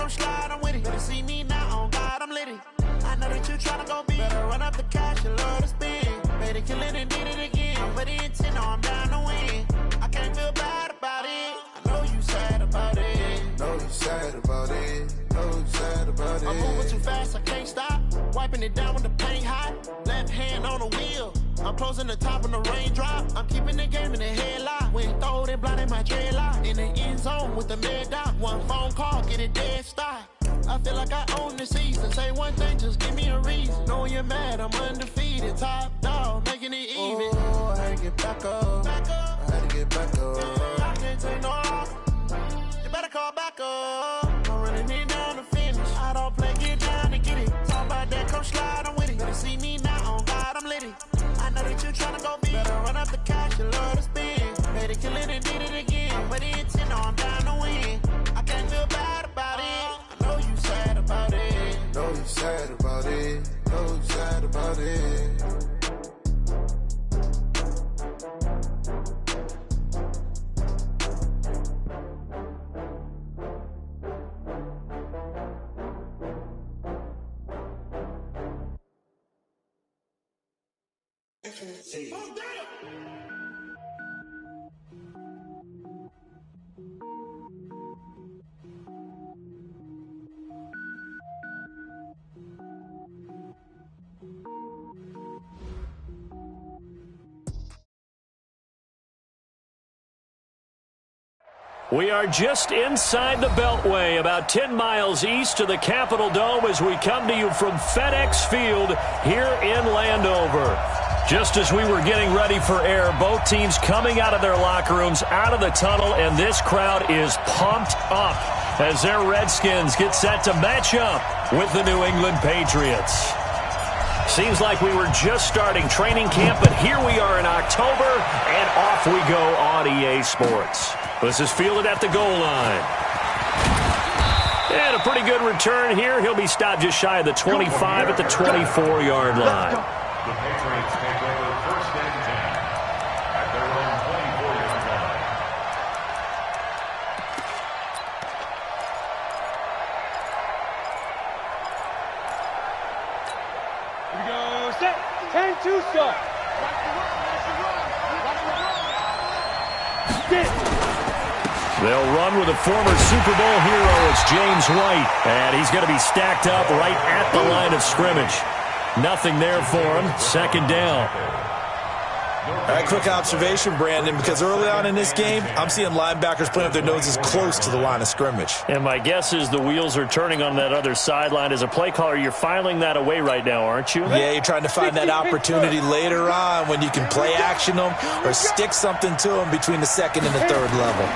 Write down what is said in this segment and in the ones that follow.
come slide, I'm with it. Better see me now, on God, I'm litty. I know that you tryna go big. Better run up the cash, you love to spend. Better kill it and did it again. I'm with the intent, no, I'm down to win. I can't feel bad about it. I know you sad about it. Know you sad about it. Know you sad about it. I'm moving too fast, I can't stop. Wiping it down when the paint hot. Left hand on the wheel. I'm closing the top when the raindrop. I'm keeping the game in the headlock. When throw it blind in my dreadlock. In the end zone with the mid dot. One phone call, get it dead stop. I feel like I own the season. Say one thing, just give me a reason. Knowing you're mad, I'm undefeated. Top dog, making it even. Oh, I had to get back up. I had to get back up. I can't take no off. You better call back up. I'm running it down to finish. I don't play, get down to get it. Talk about that, come slide, I'm with it. Better see me now, on God, I'm litty. I know that you tryna go big. Better run up the cash, you love to spend. Better kill it and did it again. But the intent, no, I'm down to win. I can't feel bad about it. I know you sad about it. Know you sad about it. Know you sad about it. We are just inside the Beltway, about 10 miles east of the Capitol Dome as we come to you from FedEx Field here in Landover. Just as we were getting ready for air, both teams coming out of their locker rooms, out of the tunnel, and this crowd is pumped up as their Redskins get set to match up with the New England Patriots. Seems like we were just starting training camp, but here we are in October, and off we go on EA Sports. This is fielded at the goal line. And a pretty good return here. He'll be stopped just shy of the 25 at the 24-yard line. The Patriots take over first and 10 at their own 24-yard line. Here we go. Set. 10-2 start. They'll run with a former Super Bowl hero. It's James White. And he's going to be stacked up right at the line of scrimmage. Nothing there for him. Second down. All right, quick observation, Brandon, because early on in this game, I'm seeing linebackers playing with their noses close to the line of scrimmage. And my guess is the wheels are turning on that other sideline. As a play caller, you're filing that away right now, aren't you? Yeah, you're trying to find that opportunity later on when you can play action them or stick something to them between the second and the third level.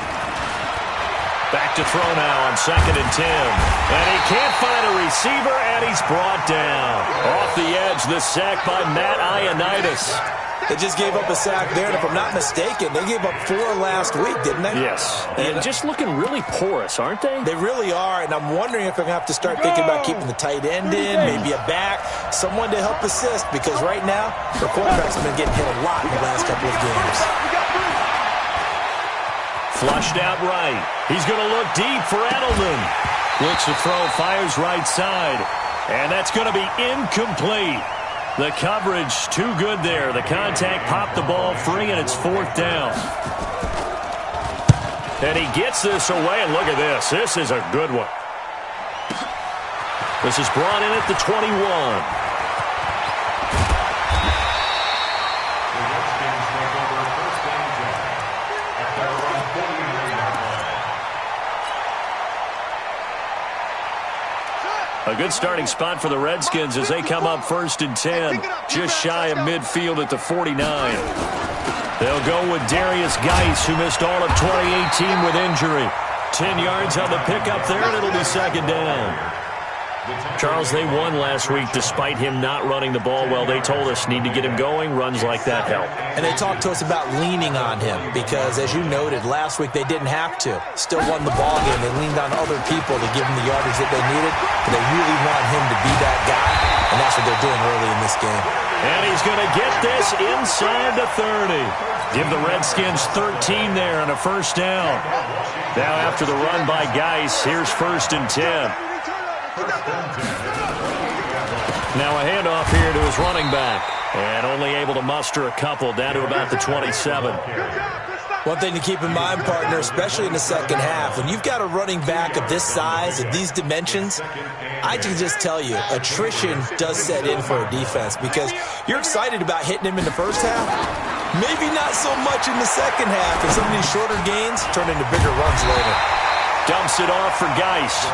Back to throw now on 2nd and 10. And he can't find a receiver, and he's brought down. Off the edge, the sack by Matt Ioannidis. They just gave up a sack there, and if I'm not mistaken, they gave up 4 last week, didn't they? Yes. And just looking really porous, aren't they? They really are, and I'm wondering if they're going to have to start thinking about keeping the tight end in, maybe a back, someone to help assist, because right now, the quarterbacks have been getting hit a lot in the last couple of games. Flushed out right. He's going to look deep for Edelman. Looks to throw, fires right side. And that's going to be incomplete. The coverage too good there. The contact popped the ball free, and it's 4th down. And he gets this away, and look at this. This is a good one. This is brought in at the 21. A good starting spot for the Redskins as they come up 1st and 10, just shy of midfield at the 49. They'll go with Darius Geis, who missed all of 2018 with injury. 10 yards on the pickup there, and it'll be 2nd down. Charles, they won last week despite him not running the ball well. They told us need to get him going. Runs like that help. And they talked to us about leaning on him because, as you noted, last week they didn't have to. Still won the ball game. They leaned on other people to give them the yardage that they needed. But they really want him to be that guy, and that's what they're doing early in this game. And he's going to get this inside the 30. Give the Redskins 13 there on a 1st down. Now after the run by Geis, here's 1st and 10. Now a handoff here to his running back. And only able to muster a couple down to about the 27. One thing to keep in mind, partner, especially in the second half, when you've got a running back of this size, of these dimensions, I can just tell you, attrition does set in for a defense because you're excited about hitting him in the first half. Maybe not so much in the second half, and some of these shorter gains turn into bigger runs later. Dumps it off for Geis.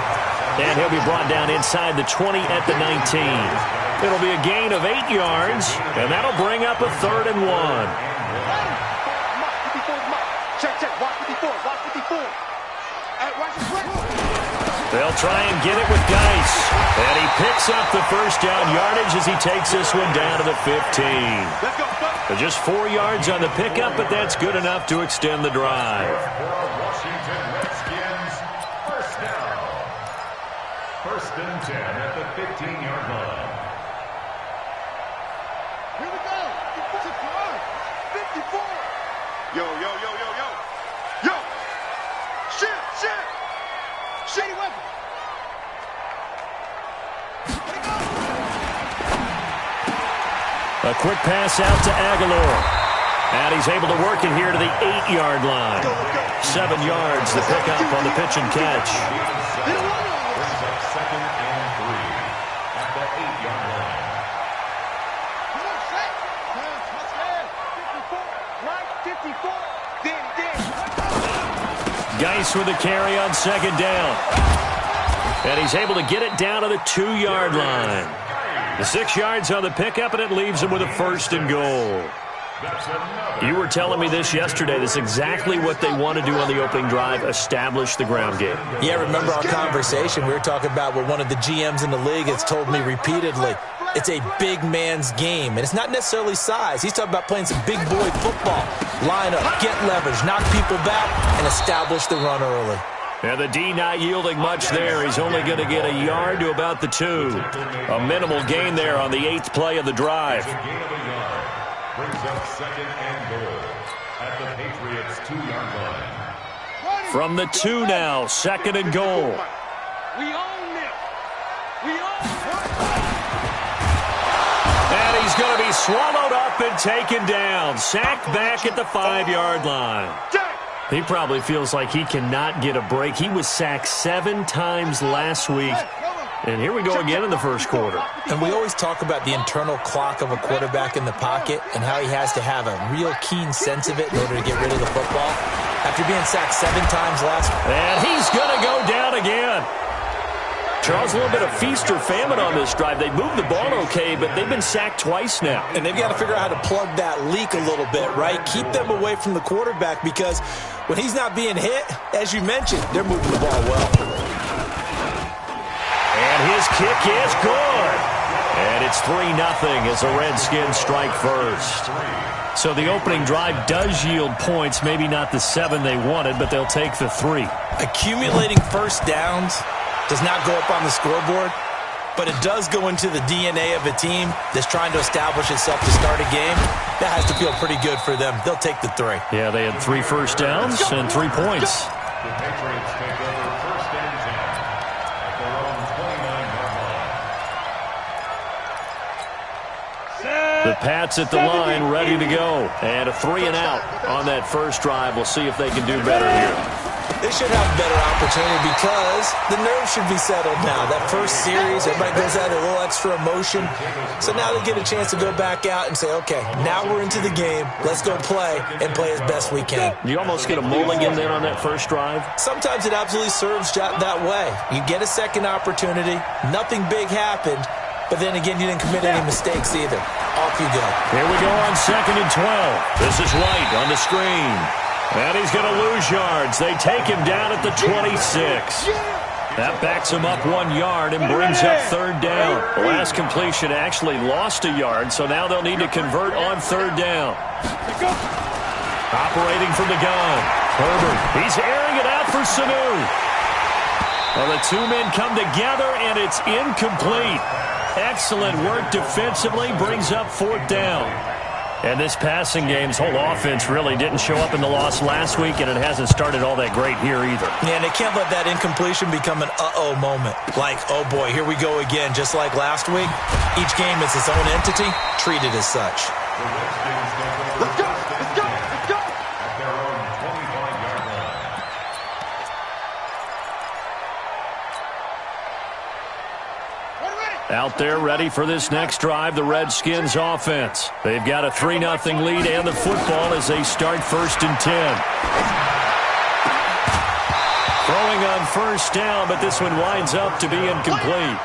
And he'll be brought down inside the 20 at the 19. It'll be a gain of 8 yards, and that'll bring up a 3rd and 1. They'll try and get it with Geis. And he picks up the first down yardage as he takes this one down to the 15. Just 4 yards on the pickup, but that's good enough to extend the drive. Washington Redskins, first down. 1st and 10 at the 15-yard line. Here we go. 54. Yo. Yo. Shit. Shady weapon. A quick pass out to Aguilar. And he's able to work it here to the 8-yard line. 7 yards the pickup on the pitch and catch. Brings up 2nd and 3 at the 8-yard line. Come on, set. Touchdown. 54. Right, 54. Geis with the carry on 2nd down. And he's able to get it down to the 2-yard line. The 6 yards on the pickup, and it leaves him with a 1st and goal. You were telling me this yesterday. This is exactly what they want to do on the opening drive, establish the ground game. Yeah, remember our conversation? We were talking about what one of the GMs in the league has told me repeatedly. It's a big man's game, and it's not necessarily size. He's talking about playing some big boy football. Line up, get leverage, knock people back, and establish the run early. And the D not yielding much there. He's only going to get a yard to about the 2. A minimal gain there on the 8th play of the drive. Brings up 2nd and goal at the Patriots' 2-yard line. From the 2 now, 2nd and goal. We own this. And he's going to be swallowed up and taken down. Sacked back at the 5-yard line. He probably feels like he cannot get a break. He was sacked 7 times last week. And here we go again in the first quarter. And we always talk about the internal clock of a quarterback in the pocket and how he has to have a real keen sense of it in order to get rid of the football. After being sacked 7 times last week. And he's going to go down again. Charles, a little bit of feast or famine on this drive. They moved the ball okay, but they've been sacked twice now. And they've got to figure out how to plug that leak a little bit, right? Keep them away from the quarterback because when he's not being hit, as you mentioned, they're moving the ball well. And his kick is good. And it's 3-0 as the Redskins strike first. So the opening drive does yield points, maybe not the 7 they wanted, but they'll take the 3. Accumulating first downs does not go up on the scoreboard, but it does go into the DNA of a team that's trying to establish itself to start a game. That has to feel pretty good for them. They'll take the 3. Yeah, they had 3 first downs and 3 points. The Patriots take over 1st and 10 at their own 29-yard line. The Pats at the line, ready to go. And a 3 and out on that first drive. We'll see if they can do better here. They should have a better opportunity because the nerves should be settled now. That first series, everybody goes out a little extra emotion. So now they get a chance to go back out and say, okay, now we're into the game. Let's go play and play as best we can. You almost get a mulligan then on that first drive? Sometimes it absolutely serves that way. You get a second opportunity. Nothing big happened. But then again, you didn't commit any mistakes either. Off you go. Here we go on 2nd and 12. This is White on the screen. And he's going to lose yards. They take him down at the 26. That backs him up 1 yard and brings up 3rd down. The last completion actually lost a yard, so now they'll need to convert on 3rd down. Operating from the gun. Herbert, he's airing it out for Sanu. Well, the 2 men come together, and it's incomplete. Excellent work defensively, brings up 4th down. And this passing game's whole offense really didn't show up in the loss last week, and it hasn't started all that great here either. Yeah, and they can't let that incompletion become an uh-oh moment. Like, oh boy, here we go again. Just like last week, each game is its own entity, treated as such. Let's go! Let's go! Let's go! At their own 25-yard line. Out there ready for this next drive, the Redskins offense. They've got a 3-0 lead and the football as they start 1st and 10. Throwing on 1st down, but this one winds up to be incomplete.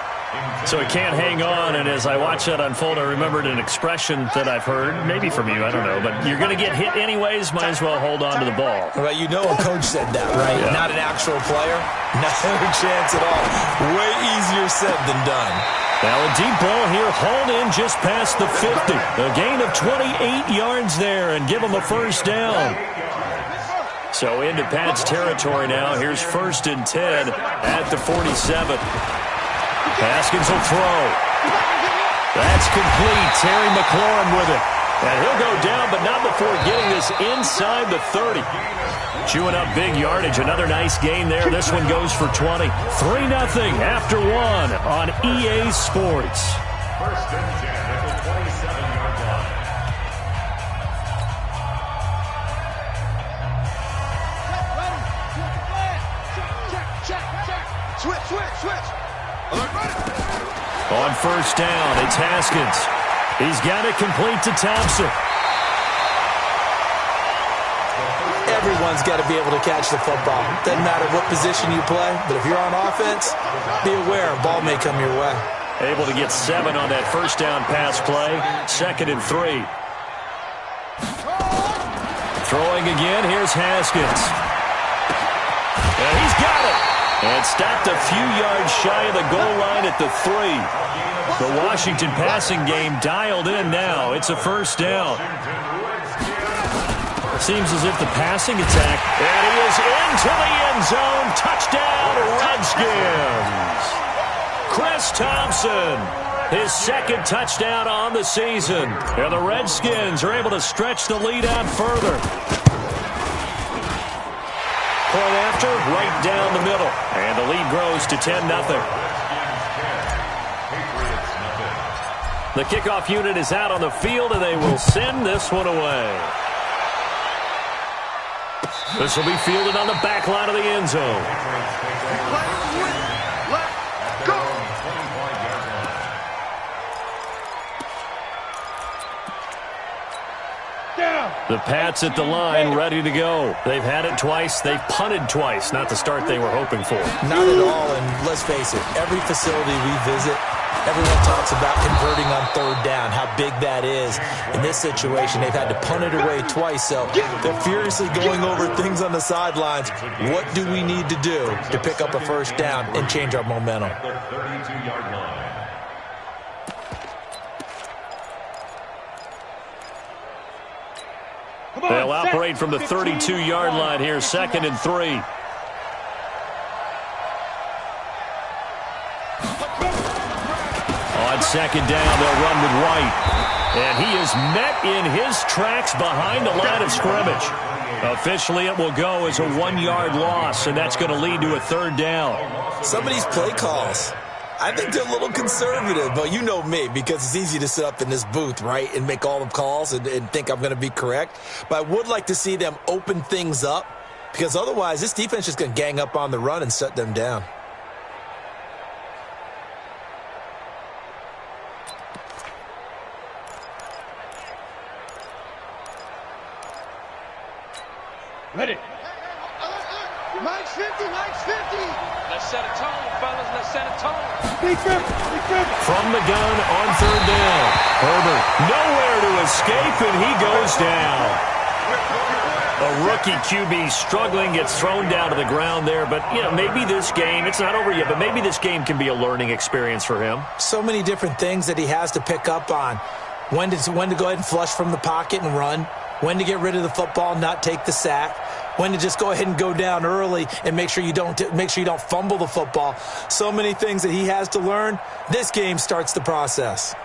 So he can't hang on, and as I watch that unfold, I remembered an expression that I've heard, maybe from you, I don't know, but you're going to get hit anyways, might as well hold on to the ball. Well, you know a coach said that, right? Yeah. Not an actual player. No chance at all. Way easier said than done. Now a deep ball here, hauled in just past the 50. A gain of 28 yards there, and give him a 1st down. So into Pat's territory now. Here's 1st and 10 at the 47. Haskins will throw. That's complete. Terry McLaurin with it. And he'll go down, but not before getting this inside the 30. Chewing up big yardage. Another nice gain there. This one goes for 20. 3-0 after 1 on EA Sports. 1st and 10 at the 27-yard line. Switch. Alert, ready. On 1st down, it's Haskins. He's got it complete to Thompson. Everyone's got to be able to catch the football. Doesn't matter what position you play, but if you're on offense, be aware a ball may come your way. Able to get 7 on that 1st down pass play. 2nd and 3. Throwing again, here's Haskins. And he's got it. And stopped a few yards shy of the goal line at the 3. The Washington passing game dialed in now. It's a 1st down. Seems as if the passing attack, and he is into the end zone. Touchdown, Redskins. Chris Thompson, his 2nd touchdown on the season. And the Redskins are able to stretch the lead out further. Point after, right down the middle. And the lead grows to 10-0. The kickoff unit is out on the field, and they will send this one away. This will be fielded on the back line of the end zone. Let's go. The Pats at the line, ready to go. They've had it twice. They've punted twice. Not the start they were hoping for. Not at all, and let's face it, every facility we visit, everyone talks about converting on 3rd down, how big that is. In this situation, they've had to punt it away twice, so they're furiously going over things on the sidelines. What do we need to do to pick up a 1st down and change our momentum? The 32-yard line. They'll operate from the 32-yard line here, 2nd and 3. On 2nd down, they'll run with White. And he is met in his tracks behind the line of scrimmage. Officially, it will go as a 1-yard loss, and that's going to lead to a 3rd down. Some of these play calls, I think they're a little conservative, but you know me, because it's easy to sit up in this booth, right, and make all the calls and think I'm going to be correct. But I would like to see them open things up, because otherwise this defense is going to gang up on the run and shut them down. Ready. Mike's 50. Let's set a tone, fellas. Let's set a tone. From the gun on 3rd down. Herbert nowhere to escape, and he goes down. A rookie QB struggling, gets thrown down to the ground there. But, you know, maybe this game, it's not over yet, but maybe this game can be a learning experience for him. So many different things that he has to pick up on. When to go ahead and flush from the pocket and run. When to get rid of the football, not take the sack. When to just go ahead and go down early and make sure you don't fumble the football. So many things that he has to learn. This game starts the process.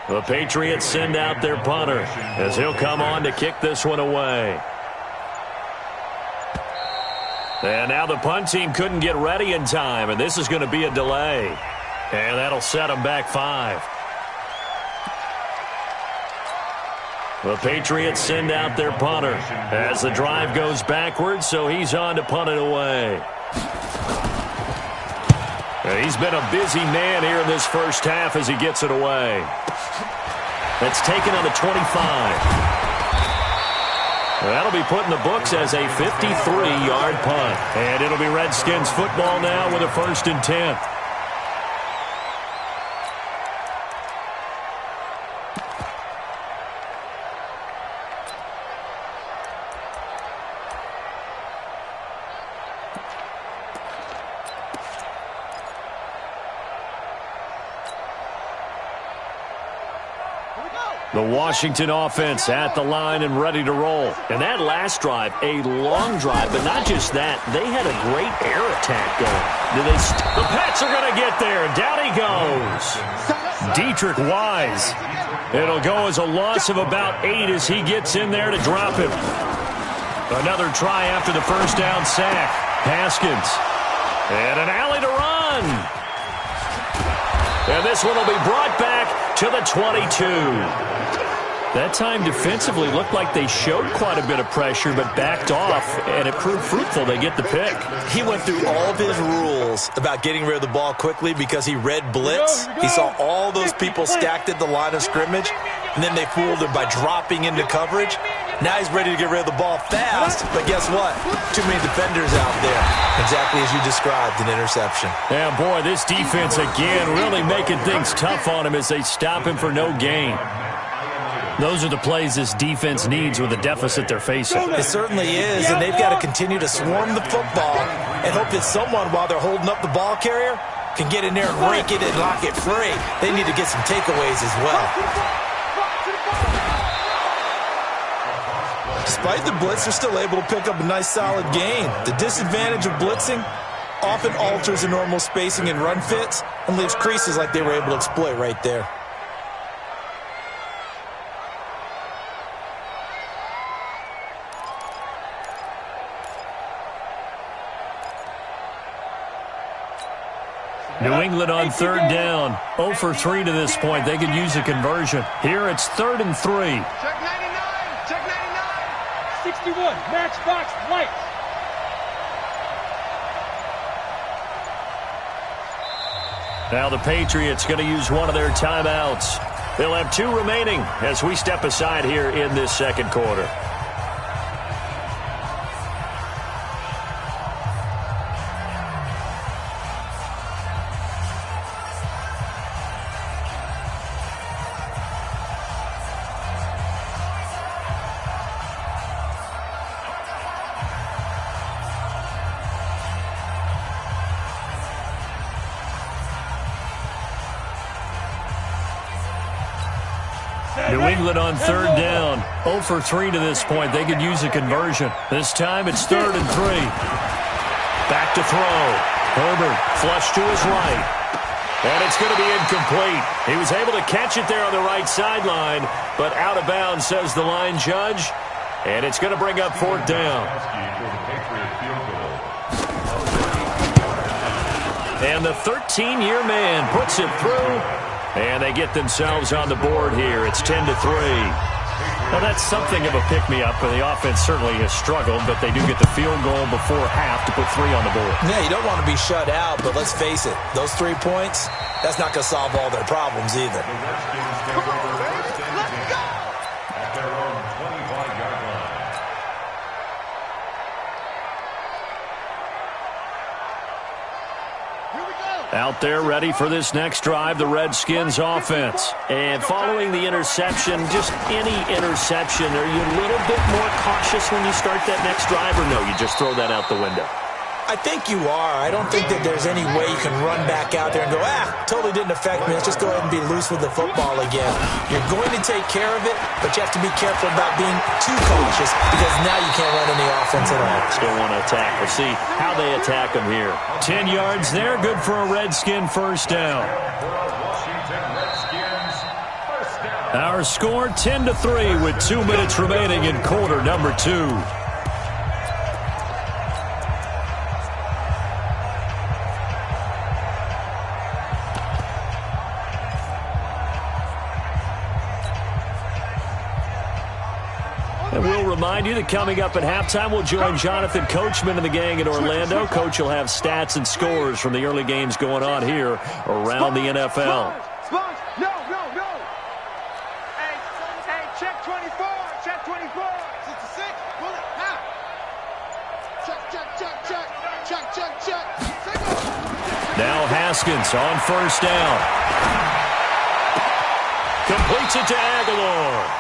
The Patriots send out their punter as he'll come on to kick this one away. And now the punt team couldn't get ready in time, and this is going to be a delay. And that'll set them back 5. The Patriots send out their punter as the drive goes backwards, so he's on to punt it away. He's been a busy man here in this first half as he gets it away. That's taken on the 25. That'll be put in the books as a 53-yard punt. And it'll be Redskins football now with a 1st and 10. The Washington offense at the line and ready to roll. And that last drive, a long drive, but not just that. They had a great air attack going. The Pats are going to get there. Down he goes. Dietrich Wise. It'll go as a loss of about 8 as he gets in there to drop him. Another try after the first down sack. Haskins. And an alley to run. And this one will be brought back to the 22. That time defensively looked like they showed quite a bit of pressure but backed off, and it proved fruitful. They get the pick. He went through all of his rules about getting rid of the ball quickly because he read blitz. He saw all those people stacked at the line of scrimmage, and then they fooled him by dropping into coverage. Now he's ready to get rid of the ball fast, but guess what? Too many defenders out there. Exactly as you described, an interception. Yeah, boy, this defense again really making things tough on him as they stop him for no gain. Those are the plays this defense needs with the deficit they're facing. It certainly is, and they've got to continue to swarm the football and hope that someone, while they're holding up the ball carrier, can get in there and rake it and lock it free. They need to get some takeaways as well. Despite the blitz, they're still able to pick up a nice solid gain. The disadvantage of blitzing often alters the normal spacing and run fits and leaves creases like they were able to exploit right there. New England on 3rd down. 0 for 3 to this point. They could use a conversion. Here it's 3rd and 3. Check 99. Check 99. 61. Matchbox lights. Now the Patriots going to use one of their timeouts. They'll have 2 remaining as we step aside here in this second quarter. New England on 3rd down. 0 for 3 to this point. They could use a conversion. This time it's 3rd and 3. Back to throw. Herbert flush to his right. And it's going to be incomplete. He was able to catch it there on the right sideline, but out of bounds, says the line judge. And it's going to bring up 4th down. And the 13-year man puts it through. And they get themselves on the board here. It's 10-3. Well, that's something of a pick-me-up, and the offense certainly has struggled, but they do get the field goal before half to put 3 on the board. Yeah, you don't want to be shut out, but let's face it, those 3 points, that's not going to solve all their problems either. At their own 25-yard line. Out there ready for this next drive, the Redskins offense. And following the interception, just any interception, are you a little bit more cautious when you start that next drive, or no, you just throw that out the window? I think you are. I don't think that there's any way you can run back out there and go, totally didn't affect me. Let's just go ahead and be loose with the football again. You're going to take care of it, but you have to be careful about being too cautious because now you can't run any offense at all. Still want to attack. We'll see how they attack them here. 10 yards there, good for a Redskin first down. Washington Redskins, first down. Our score 10-3 with 2 minutes remaining in quarter number 2. And we'll remind you that coming up at halftime, we'll join Jonathan Coachman and the gang in Orlando. Coach will have stats and scores from the early games going on here around the NFL. No. Hey, check 24. Check 24. 66. Pull it. Now. Check. Now Haskins on first down. Completes it to Aguilar.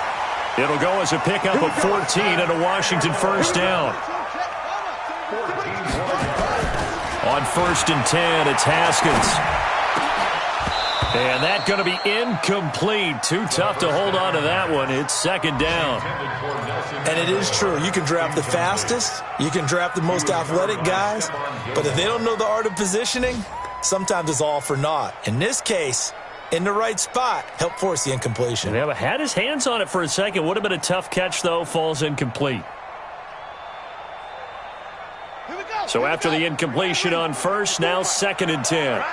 It'll go as a pickup of 14 and a Washington first down. On 1st and 10, it's Haskins. And that's going to be incomplete. Too tough to hold on to that one. It's 2nd down. And it is true. You can draft the fastest. You can draft the most athletic guys. But if they don't know the art of positioning, sometimes it's all for naught. In this case, in the right spot, help force the incompletion. Yeah, but had his hands on it for a second. Would have been a tough catch, though. Falls incomplete. So after the incompletion on first, now 2nd and 10.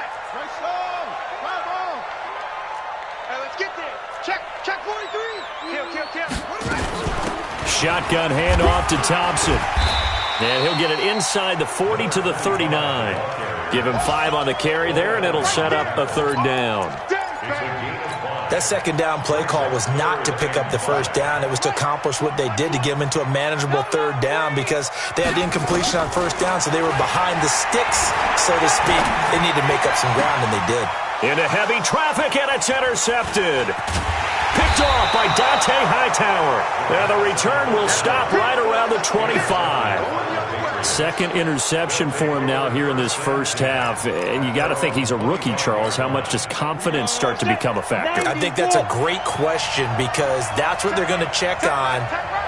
Check 43. Kill. Shotgun handoff to Thompson. And he'll get it inside the 40 to the 39. Give him 5 on the carry there, and it'll set up a 3rd down. That 2nd down play call was not to pick up the 1st down. It was to accomplish what they did, to get them into a manageable 3rd down, because they had the incompletion on 1st down, so they were behind the sticks, so to speak. They needed to make up some ground, and they did. Into heavy traffic, and it's intercepted. Picked off by Dante Hightower. And the return will stop right around the 25. 2nd interception for him now here in this first half. And you got to think he's a rookie, Charles. How much does confidence start to become a factor? I think that's a great question, because that's what they're going to check on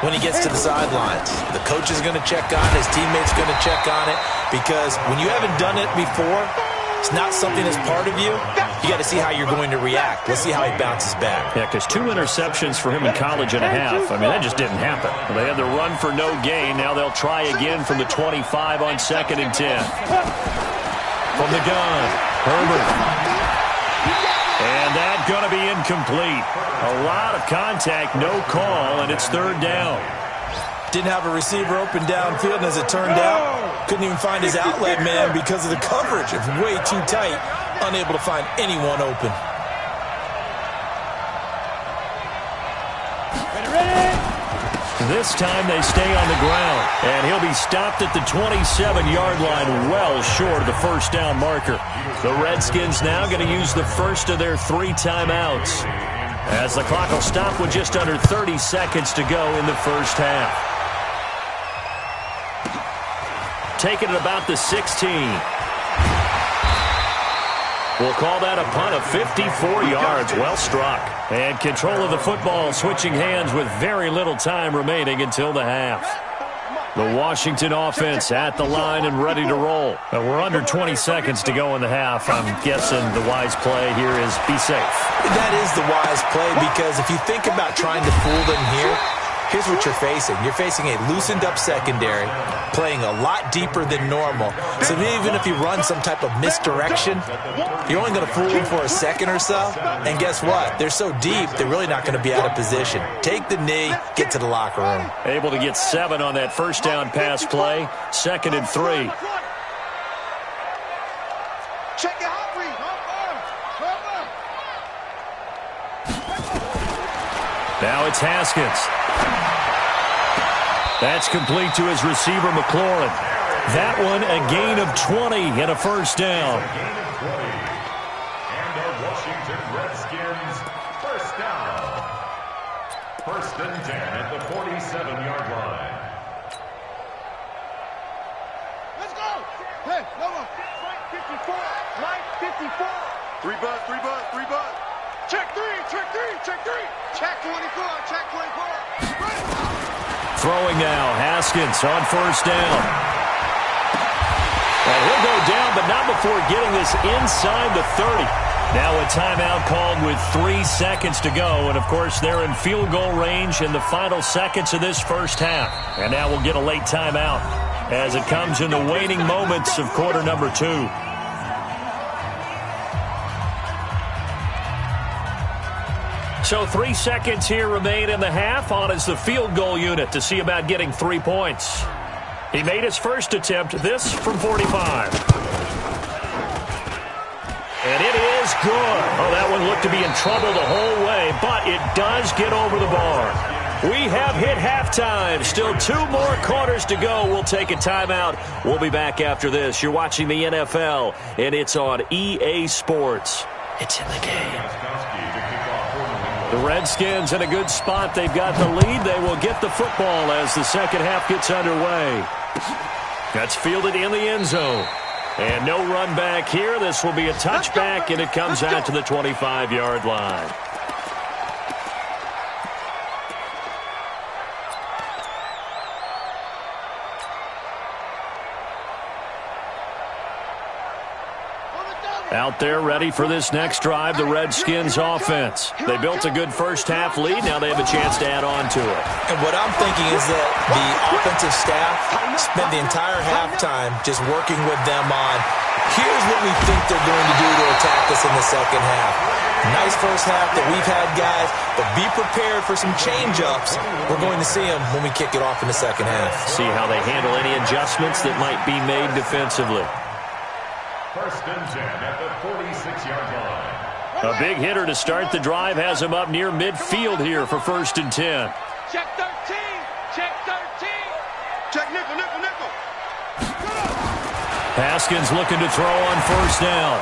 when he gets to the sidelines. The coach is going to check on it. His teammates are going to check on it, because when you haven't done it before, it's not something that's part of you. You got to see how you're going to react. Let's see how he bounces back. Yeah, because 2 interceptions for him in college and a half. I mean, that just didn't happen. They had the run for no gain. Now they'll try again from the 25 on 2nd and 10. From the gun, Herbert. And that's going to be incomplete. A lot of contact, no call, and it's 3rd down. Didn't have a receiver open downfield, and as it turned out, couldn't even find his outlet man because of the coverage. It was way too tight, unable to find anyone open. This time they stay on the ground, and he'll be stopped at the 27-yard line, well short of the 1st down marker. The Redskins now going to use the first of their 3 timeouts, as the clock will stop with just under 30 seconds to go in the first half. Taken at about the 16. We'll call that a punt of 54 yards. Well struck. And control of the football switching hands with very little time remaining until the half. The Washington offense at the line and ready to roll. We're under 20 seconds to go in the half. I'm guessing the wise play here is be safe. That is the wise play, because if you think about trying to fool them here, here's what you're facing. You're facing a loosened-up secondary, playing a lot deeper than normal. So even if you run some type of misdirection, you're only going to fool them for a second or so. And guess what? They're so deep, they're really not going to be out of position. Take the knee, get to the locker room. Able to get 7 on that first down pass play. 2nd and 3. Check your hot read. Now it's Haskins. That's complete to his receiver, McLaurin. That one a gain of 20 and a first down. And the Washington Redskins first down. 1st and 10 at the 47-yard line. Let's go. Hey, come on. Line 54. Line 54. 3 bud. Check 3. Check 24. Check 24. Throwing now, Haskins on first down. And he'll go down, but not before getting this inside the 30. Now a timeout called with 3 seconds to go. And, of course, they're in field goal range in the final seconds of this first half. And now we'll get a late timeout as it comes in the waning moments of quarter number 2. So 3 seconds here remain in the half. On is the field goal unit to see about getting 3 points. He made his first attempt, this from 45. And it is good. Oh, that one looked to be in trouble the whole way, but it does get over the bar. We have hit halftime. Still 2 more quarters to go. We'll take a timeout. We'll be back after this. You're watching the NFL, and it's on EA Sports. It's in the game. The Redskins in a good spot. They've got the lead. They will get the football as the second half gets underway. That's fielded in the end zone. And no run back here. This will be a touchback, and it comes out to the 25-yard line. Out there ready for this next drive, the Redskins offense. They built a good first-half lead. Now they have a chance to add on to it. And what I'm thinking is that the offensive staff spent the entire halftime just working with them on, here's what we think they're going to do to attack us in the second half. Nice first half that we've had, guys, but be prepared for some change-ups. We're going to see them when we kick it off in the second half. See how they handle any adjustments that might be made defensively. First and 10 at the 46-yard line. A big hitter to start the drive has him up near midfield here for first and 10. Check 13. Check 13. Check nickel, nickel, nickel. Haskins looking to throw on first down.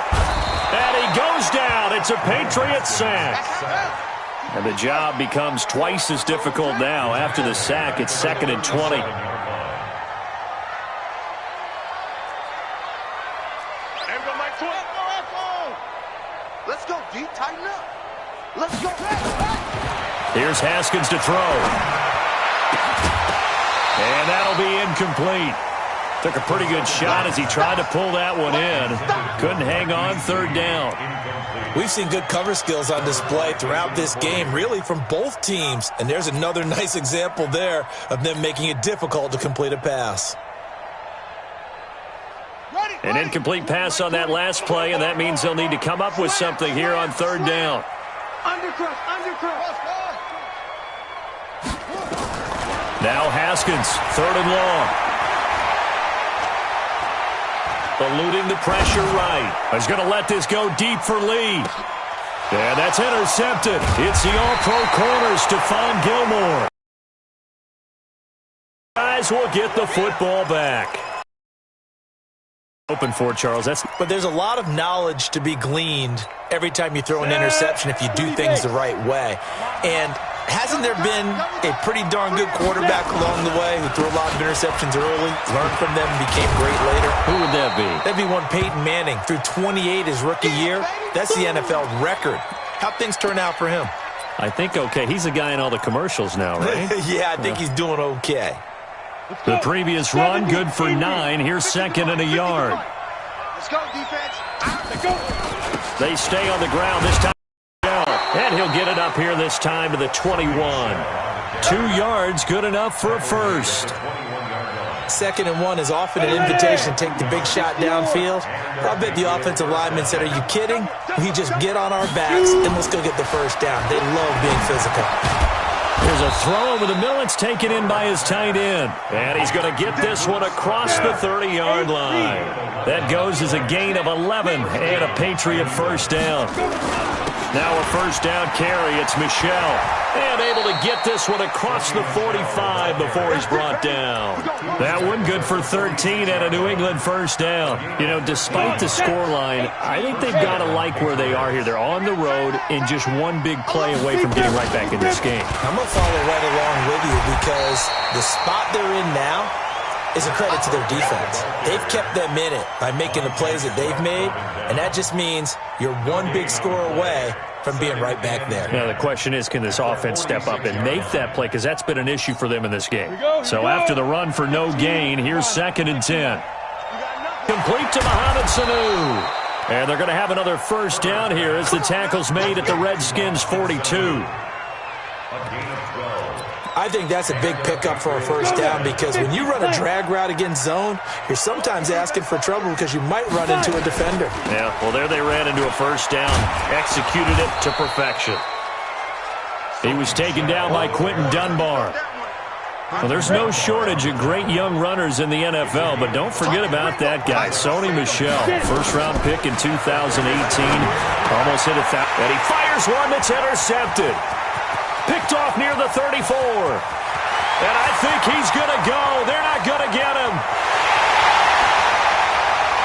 And he goes down. It's a Patriots sack. And the job becomes twice as difficult now. After the sack, it's 2nd and 20. Let's go, D. Tighten up. Let's go. Here's Haskins to throw. And that'll be incomplete. Took a pretty good shot as he tried to pull that one in. Couldn't hang on, third down. We've seen good cover skills on display throughout this game, really from both teams. And there's another nice example there of them making it difficult to complete a pass. An incomplete pass on that last play, and that means they'll need to come up with something here on third down. Undercross, undercross. Now Haskins, 3rd and long. Eluding the pressure right. He's going to let this go deep for Lee. And that's intercepted. It's the all-pro corner, Stephon Gilmore. Guys will get the football back. Open for Charles. But there's a lot of knowledge to be gleaned every time you throw an interception if you do things the right way. And hasn't there been a pretty darn good quarterback along the way who threw a lot of interceptions early, learned from them, and became great later? Who would that be? That'd be one Peyton Manning. Threw 28 his rookie year. That's the NFL record. How'd things turn out for him? I think okay. He's a guy in all the commercials now, right? Yeah, I think he's doing okay. The previous run, good for 9. Here's 2nd and a yard. Let's go, defense. Let's go. They stay on the ground this time. And he'll get it up here this time to the 21. 2 yards, good enough for a first. 2nd and 1 is often an invitation to take the big shot downfield. I bet the offensive lineman said, are you kidding? We just get on our backs and let's go get the first down. They love being physical. There's a throw over the middle. It's taken in by his tight end. And he's going to get this one across the 30-yard line. That goes as a gain of 11 and a Patriot first down. Now a first down carry. It's Michel. And able to get this one across the 45 before he's brought down. That one good for 13 and a New England first down. You know, despite the scoreline, I think they've got to like where they are here. They're on the road and just one big play away from getting right back in this game. I'm going to follow right along with you because the spot they're in now is a credit to their defense. They've kept them in it by making the plays that they've made, and that just means you're one big score away from being right back there. Now, the question is, can this offense step up and make that play? Because that's been an issue for them in this game. So after the run for no gain, here's 2nd and 10. Complete to Mohamed Sanu. And they're going to have another first down here as the tackle's made at the Redskins' 42. I think that's a big pickup for a first down because when you run a drag route against zone, you're sometimes asking for trouble because you might run into a defender. Yeah, well, there they ran into a first down, executed it to perfection. He was taken down by Quentin Dunbar. Well, there's no shortage of great young runners in the NFL, but don't forget about that guy, Sony Michel, first-round pick in 2018. Almost hit 1,000, and he fires one that's intercepted. Picked off near the 34. And I think he's going to go. They're not going to get him.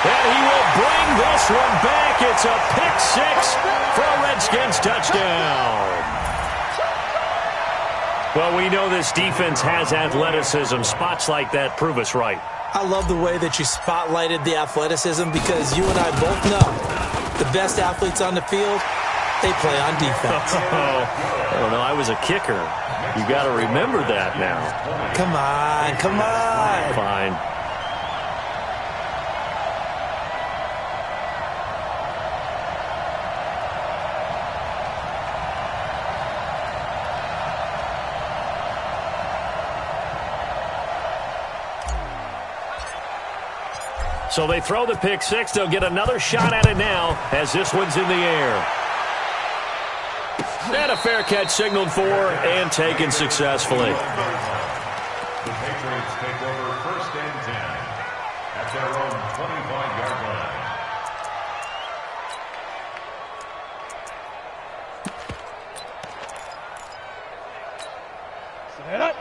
And he will bring this one back. It's a pick six for a Redskins touchdown. Well, we know this defense has athleticism. Spots like that prove us right. I love the way that you spotlighted the athleticism because you and I both know the best athletes on the field, they play on defense. I don't know. I was a kicker. You got to remember that now. Come on, come on. Fine. So they throw the pick six. They'll get another shot at it now as this one's in the air. And a fair catch signaled for and taken successfully. The Patriots take over first and 10 at their own 25-yard line.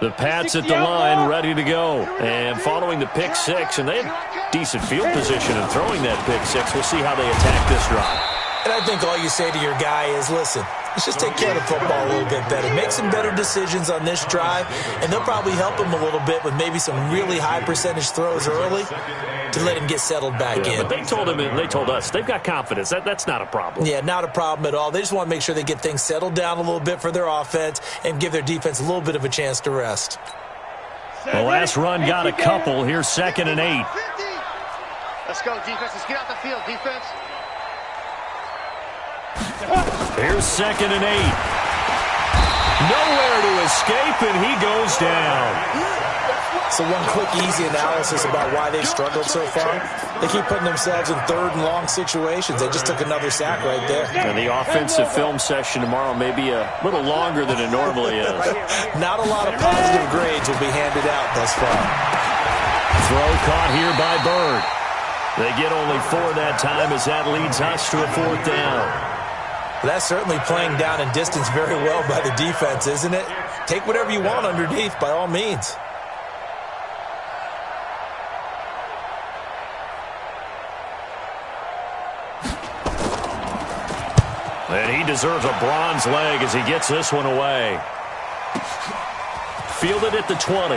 The Pats at the line, ready to go. And following the pick six, and they have decent field position in throwing that pick six. We'll see how they attack this drive. And I think all you say to your guy is, listen, let's just take care of the football a little bit better. Make some better decisions on this drive, and they'll probably help him a little bit with maybe some really high percentage throws early to let him get settled back in. But they told him, and they told us, they've got confidence. That's not a problem. Yeah, not a problem at all. They just want to make sure they get things settled down a little bit for their offense and give their defense a little bit of a chance to rest. The last run got a couple. Here's 2nd and 8. Let's go, defense. Let's get out the field, defense. Here's 2nd and 8. Nowhere to escape, and he goes down. So one quick, easy analysis about why they've struggled so far. They keep putting themselves in third and long situations. They just took another sack right there. And the offensive film session tomorrow may be a little longer than it normally is. Not a lot of positive grades will be handed out thus far. Throw caught here by Bird. They get only 4 that time as that leads us to a 4th down. That's certainly playing down and distance very well by the defense, isn't it? Take whatever you want underneath, by all means. And he deserves a bronze leg as he gets this one away. Fielded at the 20.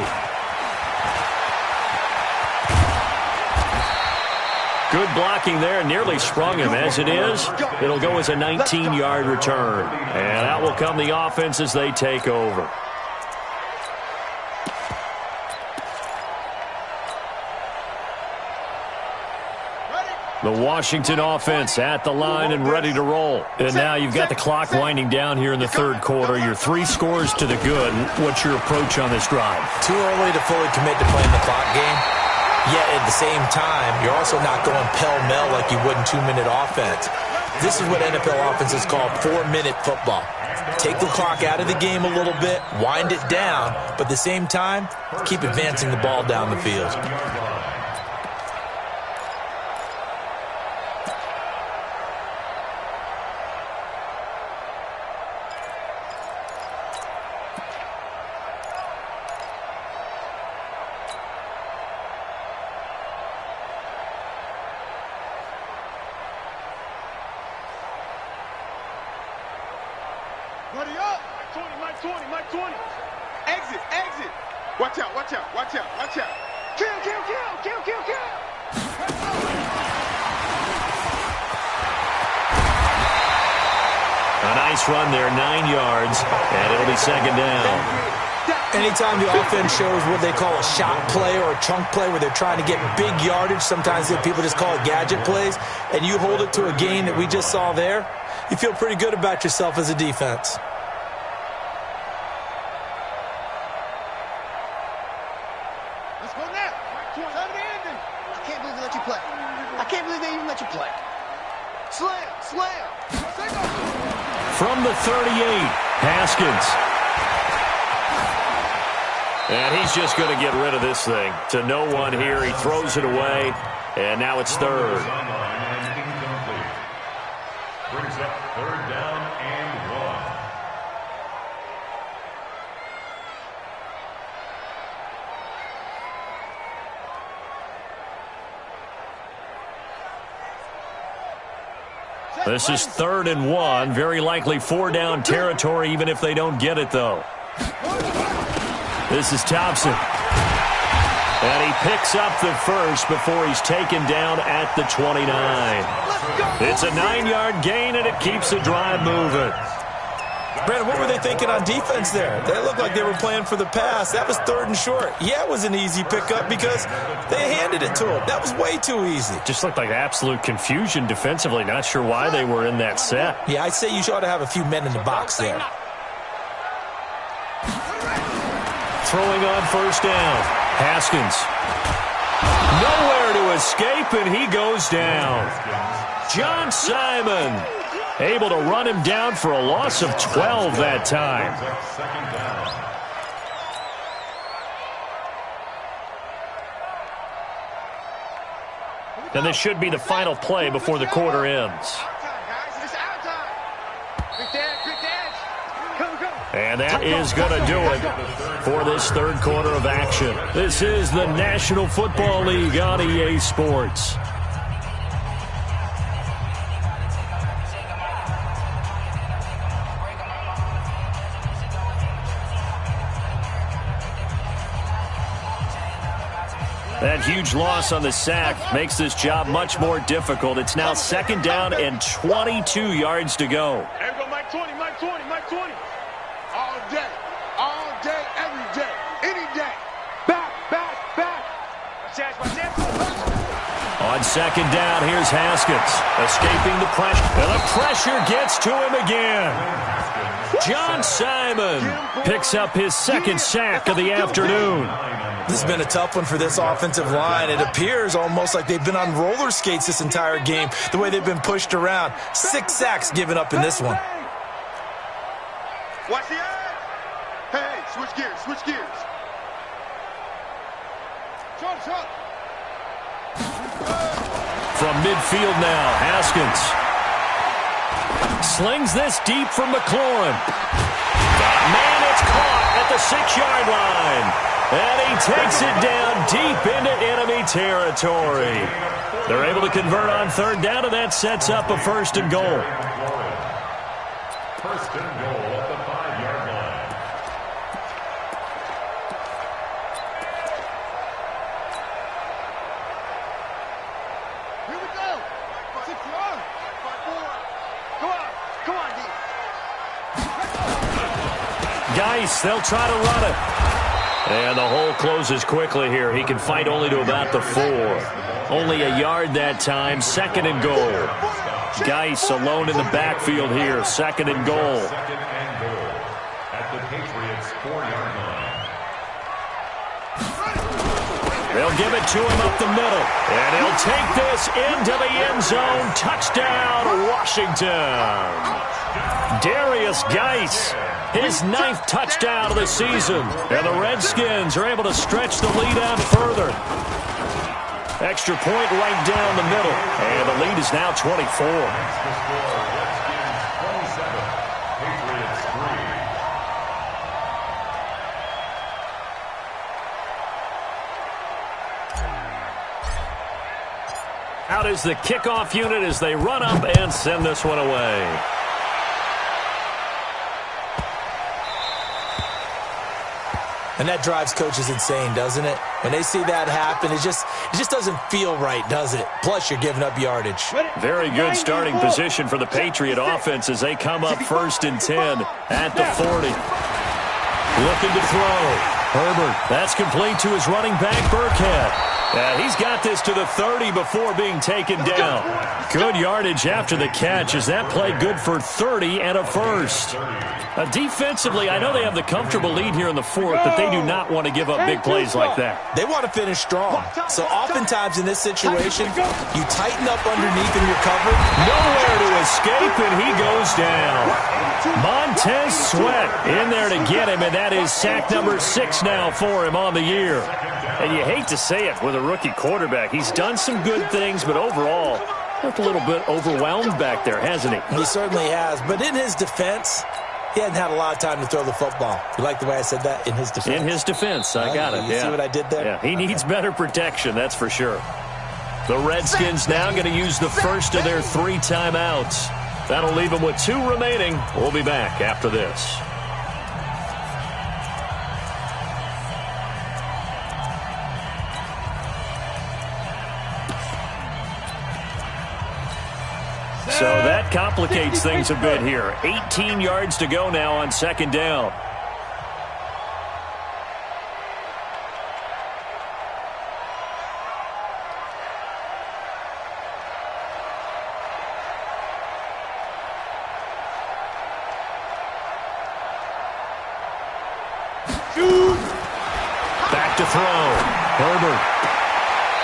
Good blocking there, nearly sprung him. As it is, it'll go as a 19-yard return. And out will come the offense as they take over. The Washington offense at the line and ready to roll. And now you've got the clock winding down here in the third quarter. Your 3 scores to the good. What's your approach on this drive? Too early to fully commit to playing the clock game. Yet at the same time, you're also not going pell-mell like you would in 2-minute offense. This is what NFL offenses call 4-minute football. Take the clock out of the game a little bit, wind it down, but at the same time, keep advancing the ball down the field. Buddy up! Mike 20. Exit. Watch out. Kill. A nice run there, 9 yards, and it'll be 2nd down. Anytime the offense shows what they call a shot play or a chunk play where they're trying to get big yardage, sometimes people just call it gadget plays, and you hold it to a gain that we just saw there, you feel pretty good about yourself as a defense. Let's go now. I can't believe they let you play. I can't believe they even let you play. Slam, slam. From the 38, Haskins. And he's just going to get rid of this thing. To no one here. He throws it away. And now it's third. Brings up third down and 1. This is 3rd and 1. Very likely 4-down territory, even if they don't get it, though. This is Thompson. And he picks up the first before he's taken down at the 29. It's a 9-yard gain, and it keeps the drive moving. Brandon, what were they thinking on defense there? They looked like they were playing for the pass. That was 3rd and short. Yeah, it was an easy pickup because they handed it to him. That was way too easy. Just looked like absolute confusion defensively. Not sure why they were in that set. Yeah, I'd say you ought to have a few men in the box there. Throwing on first down. Haskins. Nowhere to escape, and he goes down. John Simon able to run him down for a loss of 12 that time. And this should be the final play before the quarter ends. And that is going to do it for this third quarter of action. This is the National Football League on EA Sports. That huge loss on the sack makes this job much more difficult. It's now 2nd down and 22 yards to go. There we go, Mike 20, Mike 20, Mike 20. All day, every day, any day. Back. On 2nd down, here's Haskins, escaping the pressure. And the pressure gets to him again. John Simon picks up his 2nd sack of the afternoon. This has been a tough one for this offensive line. It appears almost like they've been on roller skates this entire game, the way they've been pushed around. 6 sacks given up in this one. Watch the eye. Hey, switch gears. Shot. From midfield now, Haskins slings this deep from McLaurin. Man, it's caught at the 6-yard line. And he takes it down deep into enemy territory. They're able to convert on 3rd down, and that sets up a 1st and goal. 1st and goal at the 5-yard line. Here we go. 6 yards. 5-4. Come on, D. Geis, they'll try to run it. And the hole closes quickly here. He can fight only to about the 4. Only a yard that time. 2nd and goal. Geis alone in the backfield here. 2nd and goal. 2nd and goal at the Patriots' 4-yard line. They'll give it to him up the middle. And he'll take this into the end zone. Touchdown, Washington. Darius Geis, his 9th touchdown of the season. And the Redskins are able to stretch the lead out further. Extra point right down the middle. And the lead is now 24. Out is the kickoff unit as they run up and send this one away. And that drives coaches insane, doesn't it? When they see that happen, it just doesn't feel right, does it? Plus, you're giving up yardage. Very good starting position for the Patriot offense as they come up 1st and 10 at the 40. Looking to throw. Herbert, that's complete to his running back, Burkhead. He's got this to the 30 before being taken down. Good yardage after the catch as that play good for 30 and a first. Defensively, I know they have the comfortable lead here in the fourth, but they do not want to give up big plays like that. They want to finish strong. So oftentimes in this situation, you tighten up underneath in your cover. Nowhere to escape, and he goes down. Montez Sweat in there to get him, and that is sack number 6 now for him on the year. And you hate to say it with a rookie quarterback. He's done some good things, but overall, looked a little bit overwhelmed back there, hasn't he? He certainly has. But in his defense, he hasn't had a lot of time to throw the football. You like the way I said that? In his defense? In his defense. I got it. You see what I did there? Yeah, he needs better protection, that's for sure. The Redskins now going to use the first of their 3 timeouts. That'll leave them with 2 remaining. We'll be back after this. So that complicates things a bit here. 18 yards to go now on second down. Back to throw. Herbert.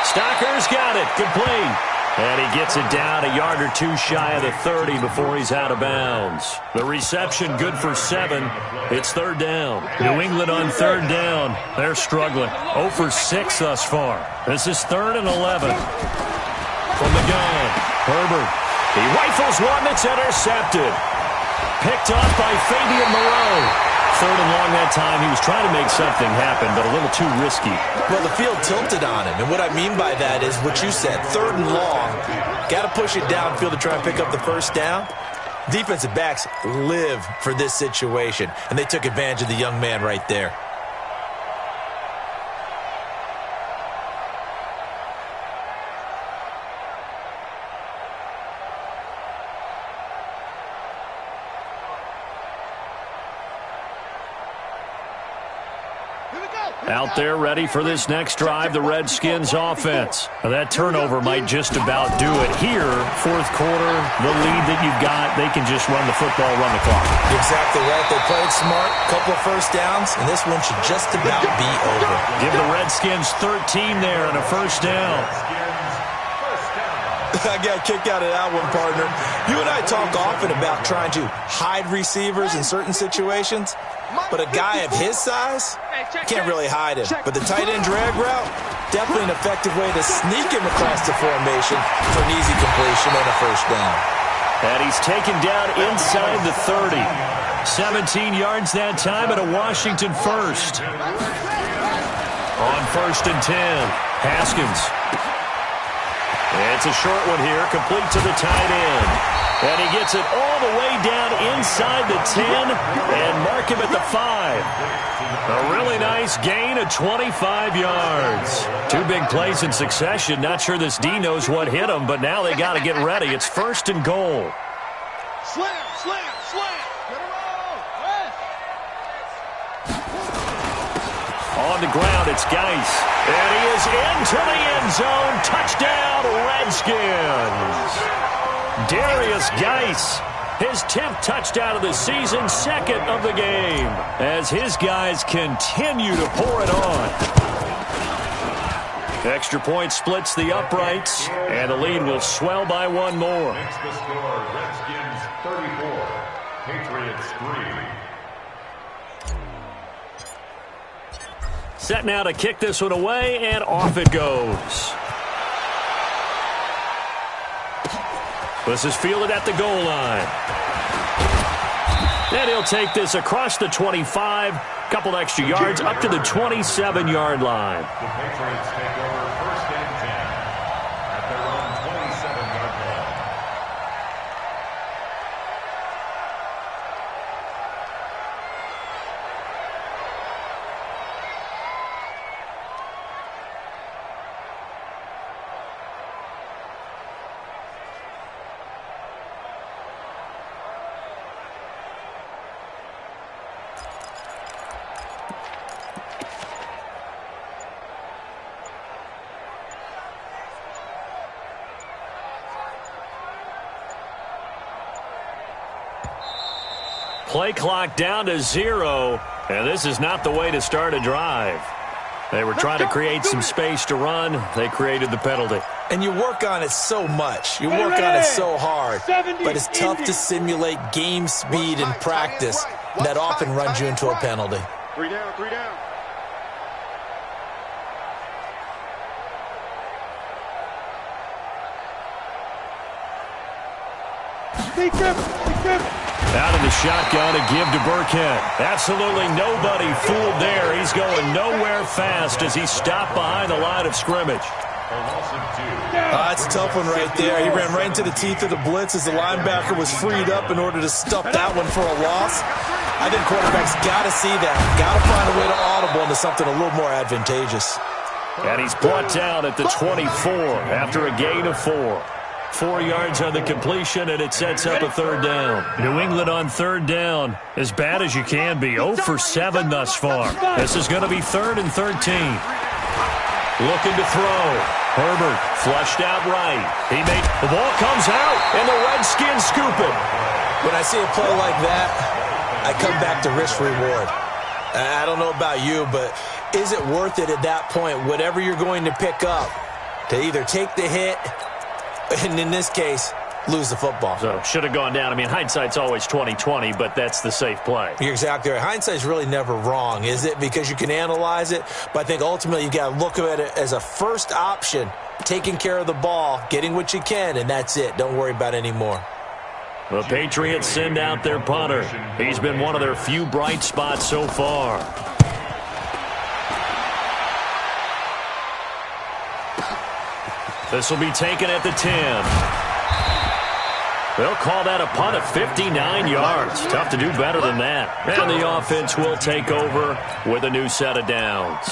Stocker's got it. Complete. And he gets it down a yard or 2 shy of the 30 before he's out of bounds. The reception good for 7. It's third down. New England on third down. They're struggling. 0 for 6 thus far. This is 3rd and 11. From the gun, Herbert. He rifles one that's intercepted. Picked off by Fabian Moreau. 3rd and long that time. He was trying to make something happen, but a little too risky. Well, the field tilted on him, and what I mean by that is what you said. 3rd and long. Got to push it downfield to try and pick up the first down. Defensive backs live for this situation, and they took advantage of the young man right there. Out there ready for this next drive, the Redskins offense. Now that turnover might just about do it. Here, 4th quarter, the lead that you've got, they can just run the football, run the clock. Exactly right. They played smart, couple of first downs, and this one should just about be over. Give the Redskins 13 there and a first down. I got a kick out of that one, partner. You and I talk often about trying to hide receivers in certain situations, but a guy of his size can't really hide him. But the tight end drag route, definitely an effective way to sneak him across the formation for an easy completion and a first down. And he's taken down inside the 30. 17 yards that time and a Washington first. On 1st and 10, Haskins. It's a short one here, complete to the tight end. And he gets it all the way down inside the 10 and mark him at the 5. A really nice gain of 25 yards. 2 big plays in succession. Not sure this D knows what hit him, but now they got to get ready. It's 1st and goal. Slam, slam, slam. Get a roll. On the ground, it's Geis. And he is into the end zone. Touchdown, Redskins. Darius Geis, his 10th touchdown of the season, 2nd of the game, as his guys continue to pour it on. Extra point splits the uprights, and the lead will swell by 1 more. Makes the score Redskins 34, Patriots 3. Set now to kick this one away, and off it goes. This is fielded at the goal line. And he'll take this across the 25, couple extra yards, up to the 27-yard line. The Patriots take over 1st and 10 at their own 27-yard line. play clock down to 0, and this is not the way to start a drive. They were trying to create some space to run. They created the penalty. And you work on it so much. You work on it so hard. But it's tough to simulate game speed in practice. That often runs you into a penalty. 3 down, 3 down. Out of the shotgun, a give to Burkhead. Absolutely nobody fooled there. He's going nowhere fast as he's stopped behind the line of scrimmage. That's a tough one right there. He ran right into the teeth of the blitz as the linebacker was freed up in order to stuff that one for a loss. I think quarterbacks got to see that. Got to find a way to audible into something a little more advantageous. And he's brought down at the 24 after a gain of 4. 4 yards on the completion, and it sets up a third down. New England on third down, as bad as you can be. 0 for 7 thus far. This is going to be 3rd and 13. Looking to throw. Herbert flushed out right. The ball comes out, and the Redskins scoop it. When I see a play like that, I come back to risk-reward. I don't know about you, but is it worth it at that point, whatever you're going to pick up, to either take the hit, and in this case, lose the football? So, should have gone down. I mean, hindsight's always 20/20, but that's the safe play. You're exactly right. Hindsight's really never wrong, is it? Because you can analyze it, but I think ultimately you got to look at it as a first option, taking care of the ball, getting what you can, and that's it. Don't worry about any more. The Patriots send out their punter. He's been one of their few bright spots so far. This will be taken at the 10. They'll call that a punt of 59 yards. Tough to do better than that. And the offense will take over with a new set of downs.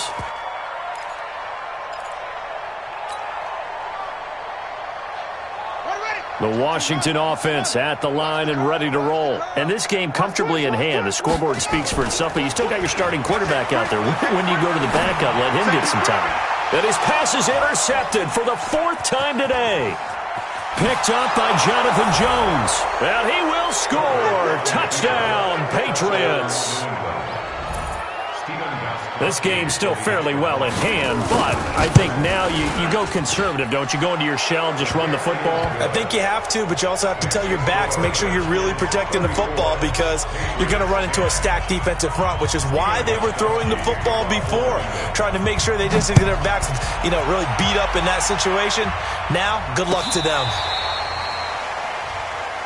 The Washington offense at the line and ready to roll. And this game comfortably in hand. The scoreboard speaks for itself, but you still got your starting quarterback out there. When do you go to the backup? Let him get some time. And his pass is intercepted for the 4th time today. Picked up by Jonathan Jones. And he will score. Touchdown, Patriots. This game's still fairly well in hand, but I think now you go conservative, don't you? Go into your shell and just run the football? I think you have to, but you also have to tell your backs, make sure you're really protecting the football because you're going to run into a stacked defensive front, which is why they were throwing the football before, trying to make sure they just get their backs, really beat up in that situation. Now, good luck to them.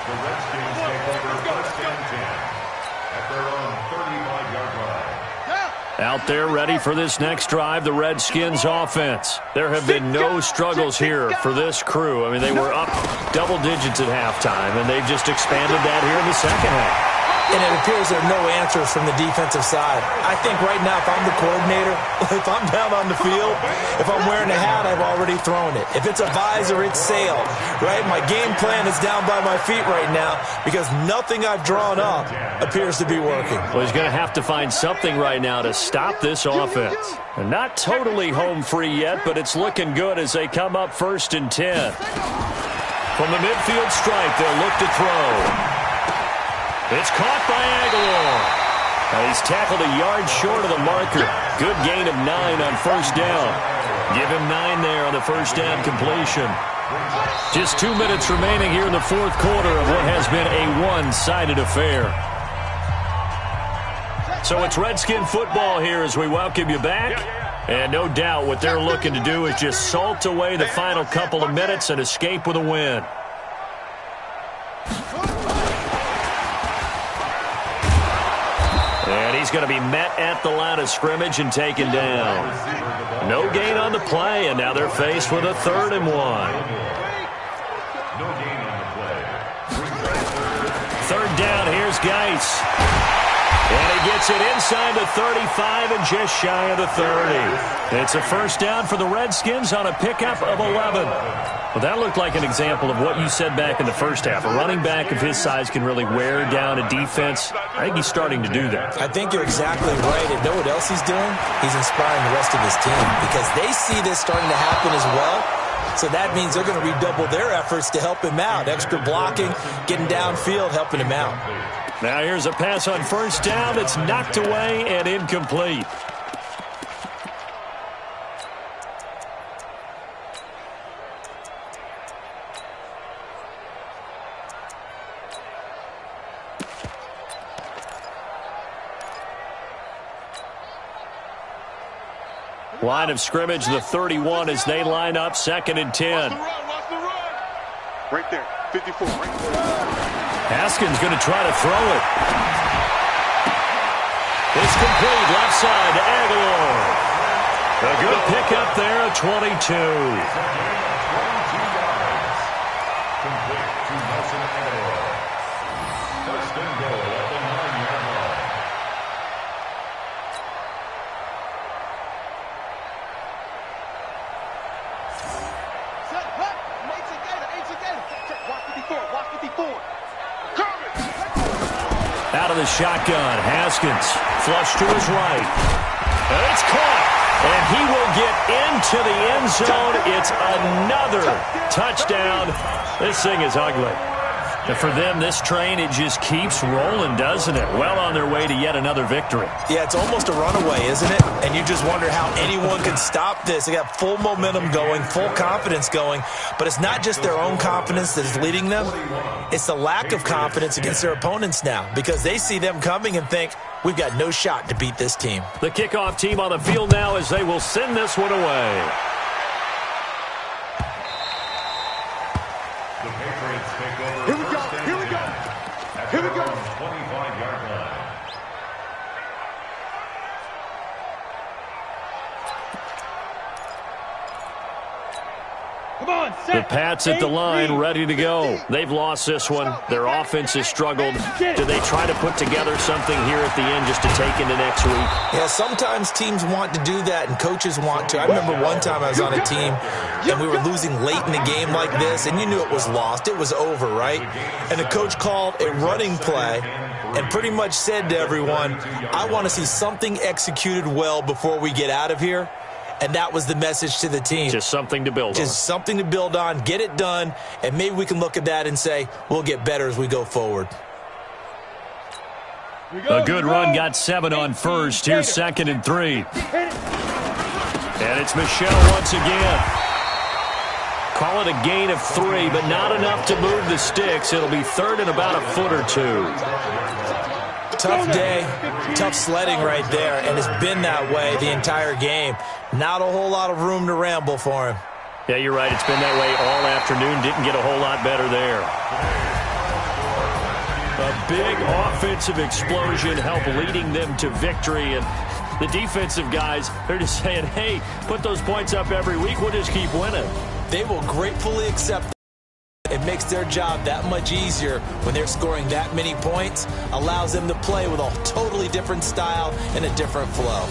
The Redskins take over 1st and 10 at their own 35-yard line. Out there ready for this next drive, the Redskins offense. There have been no struggles here for this crew. I mean, they were up double digits at halftime, and they've just expanded that here in the second half. And it appears there are no answers from the defensive side. I think right now, if I'm the coordinator, if I'm down on the field, if I'm wearing a hat, I've already thrown it. If it's a visor, it's sailed, right? My game plan is down by my feet right now because nothing I've drawn up appears to be working. Well, he's going to have to find something right now to stop this offense. And not totally home free yet, but it's looking good as they come up 1st and 10. From the midfield stripe, they'll look to throw. It's caught by Aguilar. He's tackled a yard short of the marker. Good gain of 9 on 1st down. Give him 9 there on the 1st down completion. Just 2 minutes remaining here in the 4th quarter of what has been a one-sided affair. So it's Redskin football here as we welcome you back. And no doubt what they're looking to do is just salt away the final couple of minutes and escape with a win. And he's going to be met at the line of scrimmage and taken down. No gain on the play, and now they're faced with a 3rd and 1. No gain on the play. 3rd down, here's Geis. And he gets it inside the 35 and just shy of the 30. It's a 1st down for the Redskins on a pickup of 11. Well, that looked like an example of what you said back in the 1st half. A running back of his size can really wear down a defense. I think he's starting to do that. I think you're exactly right. And know what else he's doing? He's inspiring the rest of his team because they see this starting to happen as well. So that means they're going to redouble their efforts to help him out. Extra blocking, getting downfield, helping him out. Now here's a pass on first down that's knocked away and incomplete. Line of scrimmage, the 31 as they line up, 2nd and 10. Watch the run. Right there, 54. Right there. Haskins going to try to throw it. It's complete, left side to Aguilar. A good pickup there at 22. Complete to Nelson Aguilar. First and goal at the 9-yard line. Out of the shotgun, Haskins, flush to his right. And it's caught, and he will get into the end zone. It's another touchdown. This thing is ugly. And for them, this train, it just keeps rolling, doesn't it? Well on their way to yet another victory. Yeah, it's almost a runaway, isn't it? And you just wonder how anyone can stop this. They got full momentum going, full confidence going. But it's not just their own confidence that is leading them. It's the lack of confidence against their opponents now because they see them coming and think, we've got no shot to beat this team. The kickoff team on the field now as they will send this one away. The Patriots take over. Here we go. Here we go. Here we go. 25-yard line. Come on, The Pats at the line, ready to go. They've lost this one. Their offense has struggled. Do they try to put together something here at the end just to take into next week? Yeah, sometimes teams want to do that and coaches want to. I remember one time I was on a team and we were losing late in the game like this, and you knew it was lost. It was over, right? And the coach called a running play and pretty much said to everyone, I want to see something executed well before we get out of here. And that was the message to the team. Just something to build on. Just something to build on, get it done, and maybe we can look at that and say, we'll get better as we go forward. A good run, got 7 on first. Here's 2nd and 3. And it's Michelle once again. Call it a gain of 3, but not enough to move the sticks. It'll be 3rd and about a foot or 2. Tough day, tough sledding right there, and it's been that way the entire game. Not a whole lot of room to ramble for him. Yeah, you're right. It's been that way all afternoon. Didn't get a whole lot better there. A big offensive explosion helped leading them to victory, and the defensive guys, they're just saying, hey, put those points up every week. We'll just keep winning. They will gratefully accept that. It makes their job that much easier when they're scoring that many points, allows them to play with a totally different style and a different flow.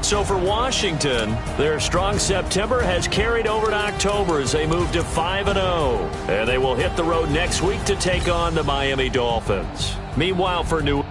So for Washington, their strong September has carried over to October as they move to 5-0. And they will hit the road next week to take on the Miami Dolphins. Meanwhile, for New